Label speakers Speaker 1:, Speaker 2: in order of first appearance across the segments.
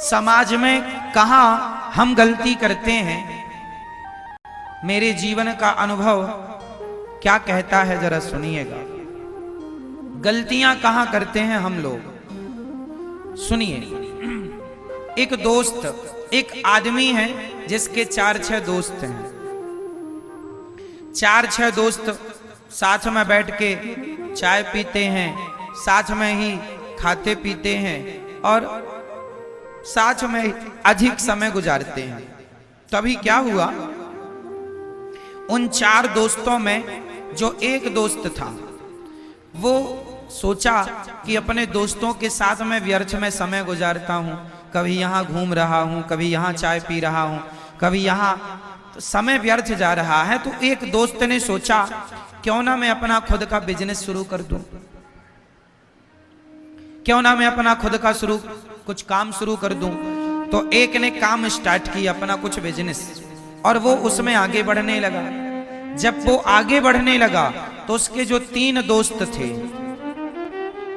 Speaker 1: समाज में कहां हम गलती करते हैं, मेरे जीवन का अनुभव क्या कहता है जरा सुनिएगा। गलतियां कहां करते हैं हम लोग, सुनिए। एक दोस्त, एक आदमी है जिसके 4-6 दोस्त हैं। 4-6 दोस्त साथ में बैठ के चाय पीते हैं, साथ में ही खाते पीते हैं और साथ में अधिक समय गुजारते हैं। तभी क्या हुआ, उन 4 दोस्तों में जो एक दोस्त था वो सोचा कि अपने दोस्तों के साथ में व्यर्थ में समय गुजारता हूं, कभी यहां घूम रहा हूं, कभी यहां चाय पी रहा हूं, कभी यहां, तो समय व्यर्थ जा रहा है। तो एक दोस्त ने सोचा क्यों ना मैं अपना खुद का बिजनेस शुरू कर दूं, क्यों ना मैं अपना खुद का कुछ काम शुरू कर दूं। तो एक ने काम स्टार्ट किया अपना कुछ बिजनेस, और वो उसमें आगे बढ़ने लगा। जब वो आगे बढ़ने लगा तो उसके जो 3 दोस्त थे,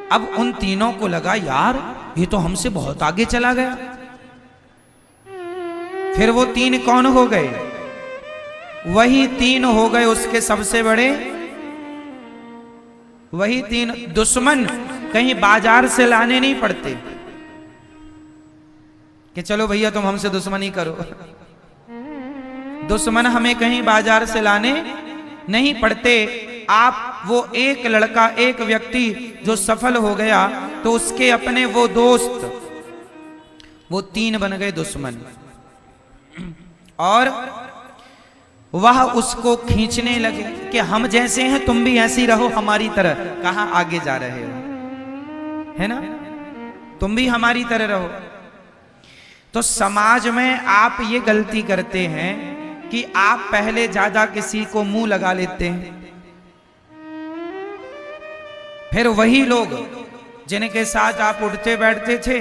Speaker 1: अब उन तीनों को लगा यार ये तो हमसे बहुत आगे चला गया। फिर वो 3 कौन हो गए, वही 3 हो गए उसके सबसे बड़े, वही 3 दुश्मन। कहीं बाजार से लाने नहीं पड़ते कि चलो भैया तुम हमसे दुश्मनी करो। दुश्मन हमें कहीं बाजार से लाने नहीं पड़ते। आप, वो एक लड़का, एक व्यक्ति जो सफल हो गया तो उसके अपने वो दोस्त, वो 3 बन गए दुश्मन, और वह उसको खींचने लगे कि हम जैसे हैं तुम भी ऐसी रहो हमारी तरह। कहां आगे जा रहे हो, है ना, तुम भी हमारी तरह रहो। तो समाज में आप ये गलती करते हैं कि आप पहले ज्यादा किसी को मुंह लगा लेते हैं, फिर वही लोग जिनके साथ आप उठते बैठते थे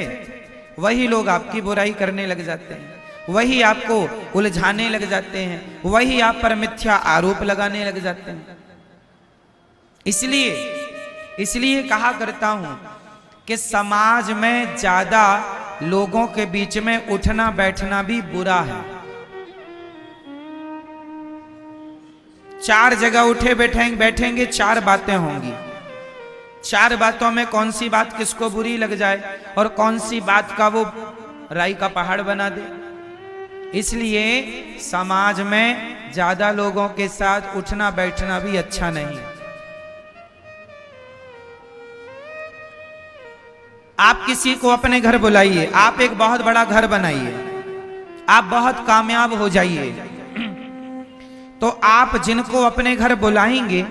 Speaker 1: वही लोग आपकी बुराई करने लग जाते हैं, वही आपको उलझाने लग जाते हैं, वही आप पर मिथ्या आरोप लगाने लग जाते हैं। इसलिए कहा करता हूं कि समाज में ज्यादा लोगों के बीच में उठना बैठना भी बुरा है। 4 जगह उठे बैठेंगे 4 बातें होंगी। 4 बातों में कौन सी बात किसको बुरी लग जाए और कौन सी बात का वो राई का पहाड़ बना दे। इसलिए समाज में ज्यादा लोगों के साथ उठना बैठना भी अच्छा नहीं। आप किसी को अपने घर बुलाइए, आप एक बहुत बड़ा घर बनाइए, आप बहुत कामयाब हो जाइए, तो आप जिनको अपने घर बुलाएंगे,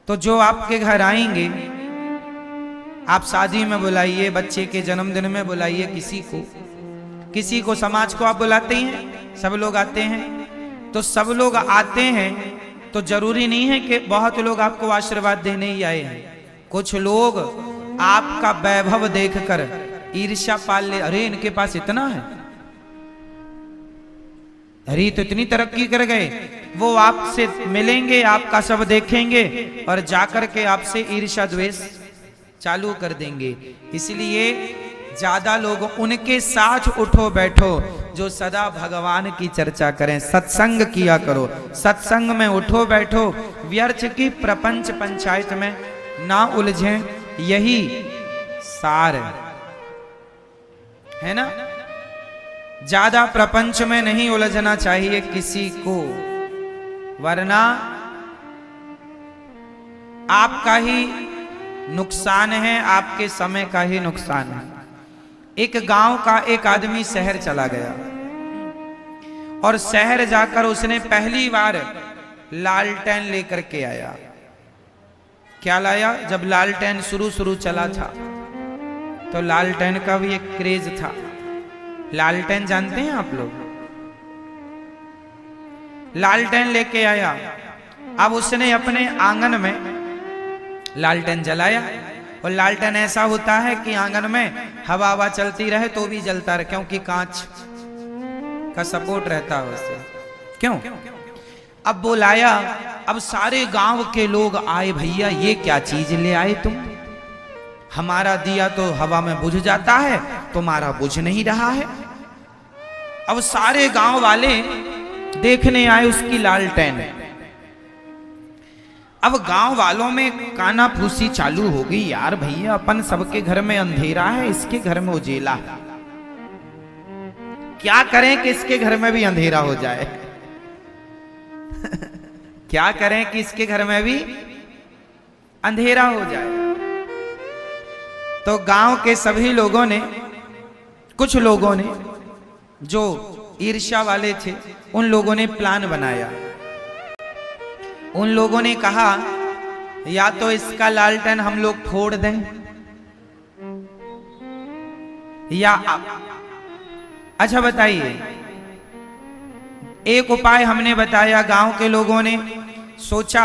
Speaker 1: तो जो आपके घर आएंगे, आप शादी में बुलाइए, बच्चे के जन्मदिन में बुलाइए, किसी को समाज को आप बुलाते हैं, सब लोग आते हैं। तो सब लोग आते हैं तो जरूरी नहीं है कि बहुत लोग आपको आशीर्वाद देने ही आए हैं। कुछ लोग आपका वैभव देखकर ईर्ष्या पाल ले, अरे इनके पास इतना है, अरे तो इतनी तरक्की कर गए। वो आपसे मिलेंगे, आपका सब देखेंगे और जाकर के आपसे ईर्ष्या द्वेष चालू कर देंगे। इसलिए ज्यादा लोग उनके साथ उठो बैठो जो सदा भगवान की चर्चा करें, सत्संग किया करो, सत्संग में उठो बैठो, व्यर्थ की प्रपंच पंचायत में ना उलझें, यही सार है ना। ज्यादा प्रपंच में नहीं उलझना चाहिए किसी को, वरना आपका ही नुकसान है, आपके समय का ही नुकसान है। एक गांव का एक आदमी शहर चला गया और शहर जाकर उसने पहली बार लालटेन लेकर के आया। क्या लाया, जब लालटेन शुरू चला था तो लालटेन का भी एक क्रेज था। लालटेन जानते हैं आप लोग, लालटेन लेके आया। अब उसने अपने आंगन में लालटेन जलाया, और लालटेन ऐसा होता है कि आंगन में हवा चलती रहे तो भी जलता रहे, क्योंकि कांच का सपोर्ट रहता है उससे। क्यों? अब वो लाया, अब सारे गांव के लोग आए, भैया ये क्या चीज ले आए तुम, हमारा दिया तो हवा में बुझ जाता है, तुम्हारा बुझ नहीं रहा है। अब सारे गांव वाले देखने आए उसकी लालटेन। अब गांव वालों में कानाफूसी चालू हो गई, यार भैया अपन सबके घर में अंधेरा है, इसके घर में उजेला है, क्या करें कि इसके घर में भी अंधेरा हो जाए। क्या करें कि इसके घर में भी अंधेरा हो जाए। तो गांव के सभी लोगों ने, कुछ लोगों ने जो ईर्ष्या वाले थे, उन लोगों ने प्लान बनाया। उन लोगों ने कहा या तो इसका लालटेन हम लोग फोड़ दें, या अच्छा बताइए, एक उपाय हमने बताया, गांव के लोगों ने सोचा,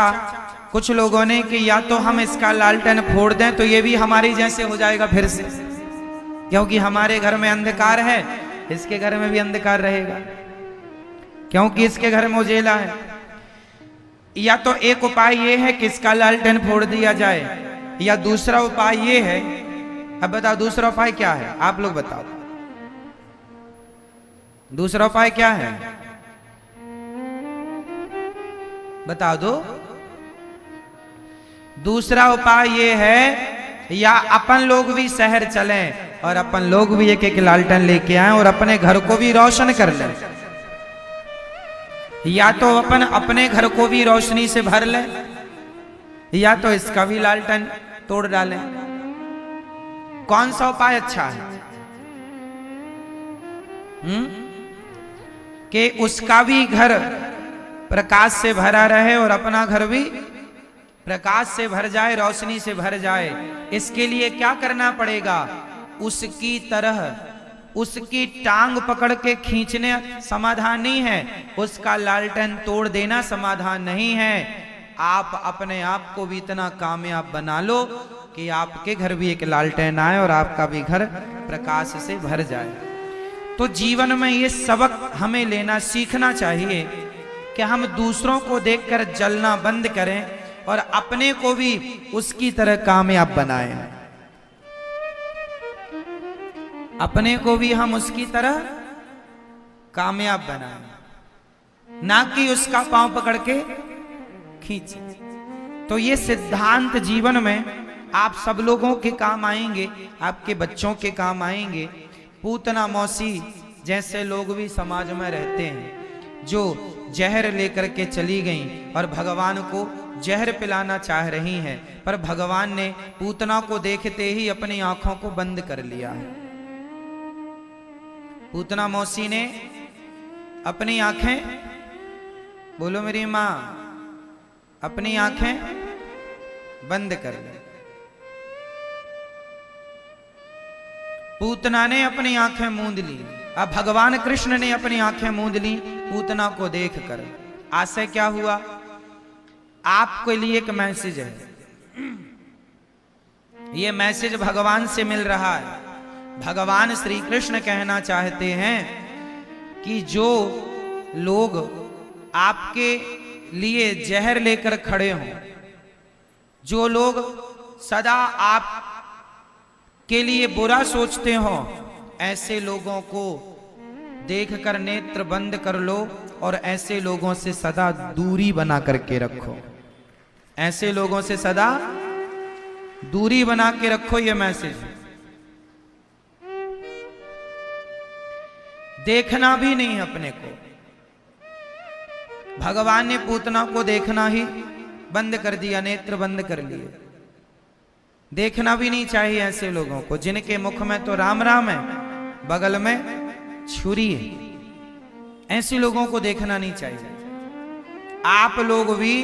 Speaker 1: कुछ लोगों ने कि या तो हम इसका लालटेन फोड़ दें तो ये भी हमारी जैसे हो जाएगा फिर से, क्योंकि हमारे घर में अंधकार है, इसके घर में भी अंधकार रहेगा, क्योंकि इसके घर में उजेला है। या तो एक उपाय ये है कि इसका लालटेन फोड़ दिया जाए, या दूसरा उपाय ये है, अब बताओ दूसरा उपाय क्या है, आप लोग बताओ दूसरा उपाय क्या है, बता दो। दूसरा उपाय ये है, या अपन लोग भी शहर चलें और अपन लोग भी एक एक लालटेन लेके आए और अपने घर को भी रोशन कर लें, या तो अपन अपने घर को भी रोशनी से भर लें, या तो इसका भी लालटेन तोड़ डालें। कौन सा उपाय अच्छा है? कि उसका भी घर प्रकाश से भरा रहे और अपना घर भी प्रकाश से भर जाए, रोशनी से भर जाए। इसके लिए क्या करना पड़ेगा? उसकी तरह उसकी टांग पकड़ के खींचने समाधान नहीं है, उसका लालटेन तोड़ देना समाधान नहीं है। आप अपने आप को भी इतना कामयाब बना लो कि आपके घर भी एक लालटेन आए और आपका भी घर प्रकाश से भर जाए। तो जीवन में ये सबक हमें लेना सीखना चाहिए कि हम दूसरों को देखकर जलना बंद करें और अपने को भी उसकी तरह कामयाब बनाएं। अपने को भी हम उसकी तरह कामयाब बनाएं, ना कि उसका पांव पकड़ के खींचे। तो ये सिद्धांत जीवन में आप सब लोगों के काम आएंगे, आपके बच्चों के काम आएंगे। पूतना मौसी जैसे लोग भी समाज में रहते हैं, जो जहर लेकर के चली गईं और भगवान को जहर पिलाना चाह रही हैं, पर भगवान ने पूतना को देखते ही अपनी आंखों को बंद कर लिया है। पूतना मौसी ने अपनी आंखें, बोलो मेरी मां, अपनी आंखें बंद कर ली। पूतना ने अपनी आंखें मूंद ली। अब भगवान कृष्ण ने अपनी आंखें मूंद ली पूतना को देखकर। आशय क्या हुआ? आपके लिए एक मैसेज है, ये मैसेज भगवान से मिल रहा है। भगवान श्री कृष्ण कहना चाहते हैं कि जो लोग आपके लिए जहर लेकर खड़े हों, जो लोग सदा आप के लिए बुरा सोचते हो, ऐसे लोगों को देखकर नेत्र बंद कर लो और ऐसे लोगों से सदा दूरी बना करके रखो। ऐसे लोगों से सदा दूरी बना के रखो। ये मैसेज देखना भी नहीं अपने को। भगवान ने पूतना को देखना ही बंद कर दिया, नेत्र बंद कर लिए। देखना भी नहीं चाहिए ऐसे लोगों को जिनके मुख में तो राम राम है, बगल में छुरी है। ऐसे लोगों को देखना नहीं चाहिए। आप लोग भी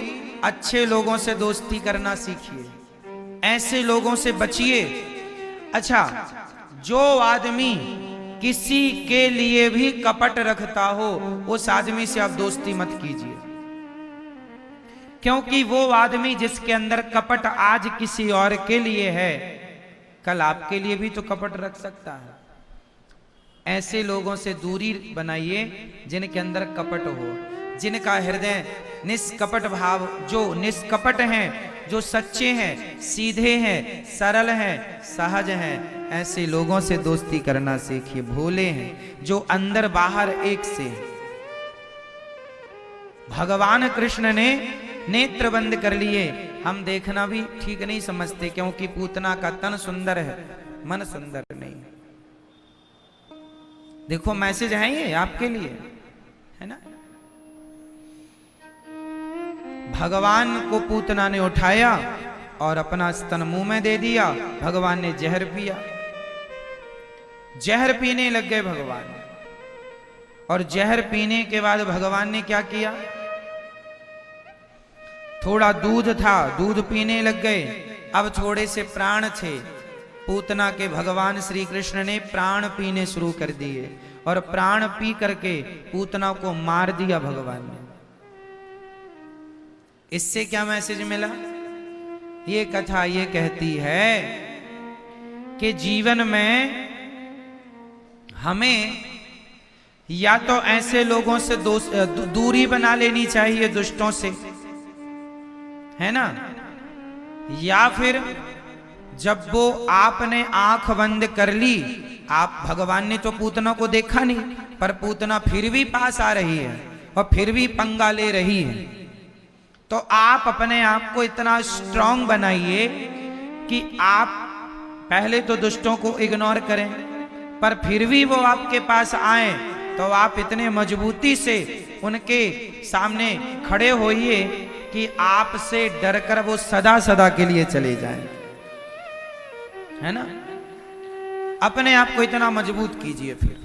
Speaker 1: अच्छे लोगों से दोस्ती करना सीखिए, ऐसे लोगों से बचिए। अच्छा, जो आदमी किसी के लिए भी कपट रखता हो, उस आदमी से आप दोस्ती मत कीजिए, क्योंकि वो आदमी जिसके अंदर कपट आज किसी और के लिए है, कल आपके लिए भी तो कपट रख सकता है। ऐसे लोगों से दूरी बनाइए जिनके अंदर कपट हो, जिनका हृदय निष्कपट भाव, जो निष्कपट हैं, जो सच्चे हैं, सीधे हैं, सरल हैं, सहज हैं, ऐसे लोगों से दोस्ती करना सीखिए। भोले हैं, जो अंदर बाहर एक से हैं। भगवान कृष्ण ने नेत्र बंद कर लिए। हम देखना भी ठीक नहीं समझते, क्योंकि पूतना का तन सुंदर है, मन सुंदर नहीं। देखो मैसेज है ये आपके लिए, है ना। भगवान को पूतना ने उठाया और अपना स्तन मुंह में दे दिया। भगवान ने जहर पिया, जहर पीने लग गए भगवान। और जहर पीने के बाद भगवान ने क्या किया, थोड़ा दूध था, दूध पीने लग गए। अब थोड़े से प्राण थे पूतना के, भगवान श्री कृष्ण ने प्राण पीने शुरू कर दिए और प्राण पी करके पूतना को मार दिया भगवान ने। इससे क्या मैसेज मिला? ये कथा ये कहती है कि जीवन में हमें या तो ऐसे लोगों से दूरी बना लेनी चाहिए, दुष्टों से, है ना, या फिर जब वो आपने आंख बंद कर ली, आप, भगवान ने तो पूतना को देखा नहीं, पर पूतना फिर भी पास आ रही है और फिर भी पंगा ले रही है, तो आप अपने आप को इतना स्ट्रांग बनाइए कि आप पहले तो दुष्टों को इग्नोर करें, पर फिर भी वो आपके पास आए तो आप इतने मजबूती से उनके सामने खड़े होइए कि आपसे डरकर वो सदा सदा के लिए चले जाएं, है ना। अपने आप को इतना मजबूत कीजिए फिर।